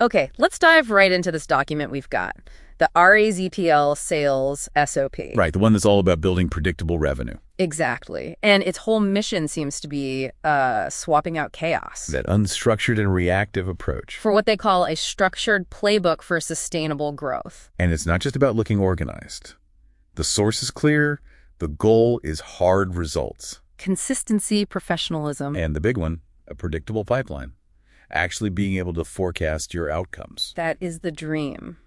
Okay, let's dive right into this document we've got. The RAZPL Sales SOP. Right, the one that's all about building predictable revenue. Exactly. And its whole mission seems to be swapping out chaos. That unstructured and reactive approach. For what they call a structured playbook for sustainable growth. And it's not just about looking organized. The source is clear. The goal is hard results. Consistency, professionalism. And the big one, a predictable pipeline. Actually being able to forecast your outcomes. That is the dream.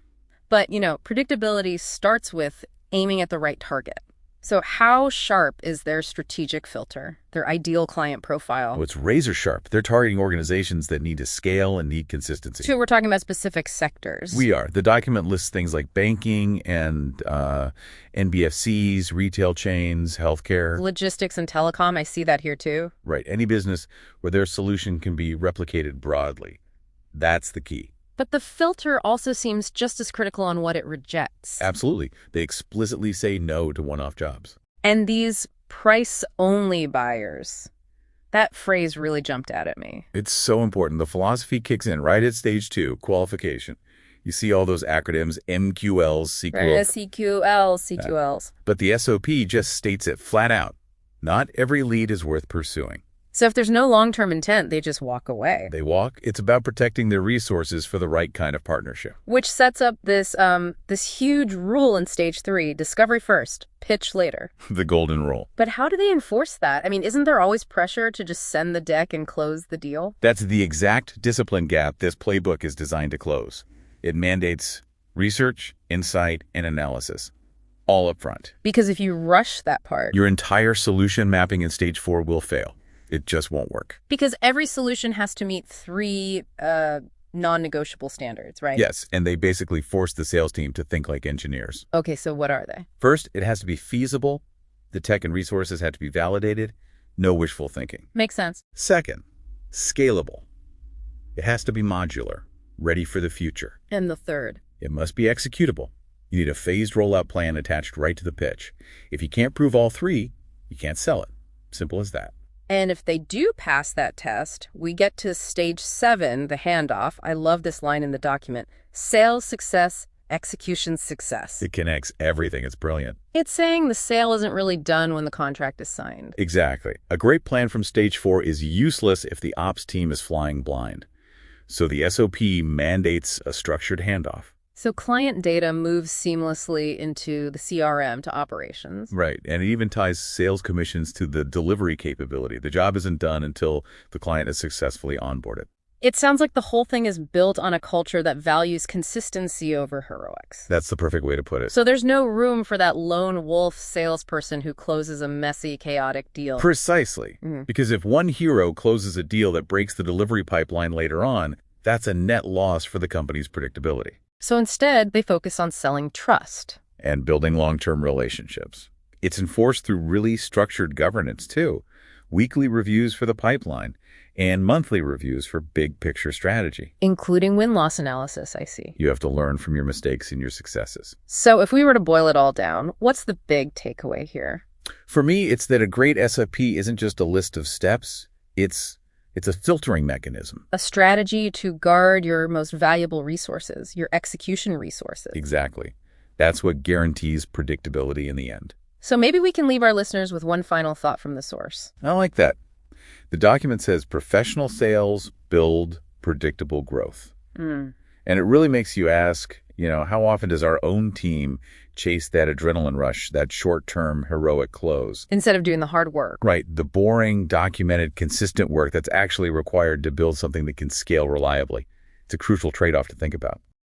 But, predictability starts with aiming at the right target. So how sharp is their strategic filter, their ideal client profile? Oh, it's razor sharp. They're targeting organizations that need to scale and need consistency. So we're talking about specific sectors. We are. The document lists things like banking and NBFCs, retail chains, healthcare. Logistics and telecom, I see that here too. Right. Any business where their solution can be replicated broadly. That's the key. But the filter also seems just as critical on what it rejects. Absolutely. They explicitly say no to one-off jobs. And these price-only buyers, that phrase really jumped out at me. It's so important. The philosophy kicks in right at stage 2, qualification. You see all those acronyms, MQLs, CQLs. But the SOP just states it flat out. Not every lead is worth pursuing. So if there's no long-term intent, they just walk away. They walk. It's about protecting their resources for the right kind of partnership. Which sets up this huge rule in stage 3, discovery first, pitch later. The golden rule. But how do they enforce that? I mean, isn't there always pressure to just send the deck and close the deal? That's the exact discipline gap this playbook is designed to close. It mandates research, insight, and analysis. All up front. Because if you rush that part, your entire solution mapping in stage 4 will fail. It just won't work. Because every solution has to meet 3 non-negotiable standards, right? Yes, and they basically force the sales team to think like engineers. Okay, so what are they? First, it has to be feasible. The tech and resources have to be validated. No wishful thinking. Makes sense. Second, scalable. It has to be modular, ready for the future. And the third? It must be executable. You need a phased rollout plan attached right to the pitch. If you can't prove all 3, you can't sell it. Simple as that. And if they do pass that test, we get to stage 7, the handoff. I love this line in the document. Sales success, execution success. It connects everything. It's brilliant. It's saying the sale isn't really done when the contract is signed. Exactly. A great plan from stage 4 is useless if the ops team is flying blind. So the SOP mandates a structured handoff. So client data moves seamlessly into the CRM to operations. Right, and it even ties sales commissions to the delivery capability. The job isn't done until the client is successfully onboarded. It sounds like the whole thing is built on a culture that values consistency over heroics. That's the perfect way to put it. So there's no room for that lone wolf salesperson who closes a messy, chaotic deal. Precisely. Because if one hero closes a deal that breaks the delivery pipeline later on, that's a net loss for the company's predictability. So instead, they focus on selling trust. And building long-term relationships. It's enforced through really structured governance, too. Weekly reviews for the pipeline and monthly reviews for big-picture strategy. Including win-loss analysis, I see. You have to learn from your mistakes and your successes. So if we were to boil it all down, what's the big takeaway here? For me, it's that a great SOP isn't just a list of steps. It's a filtering mechanism. A strategy to guard your most valuable resources, your execution resources. Exactly. That's what guarantees predictability in the end. So maybe we can leave our listeners with one final thought from the source. I like that. The document says professional sales build predictable growth. And it really makes you ask, how often does our own team chase that adrenaline rush, that short-term heroic close? Instead of doing the hard work. Right. The boring, documented, consistent work that's actually required to build something that can scale reliably. It's a crucial trade-off to think about.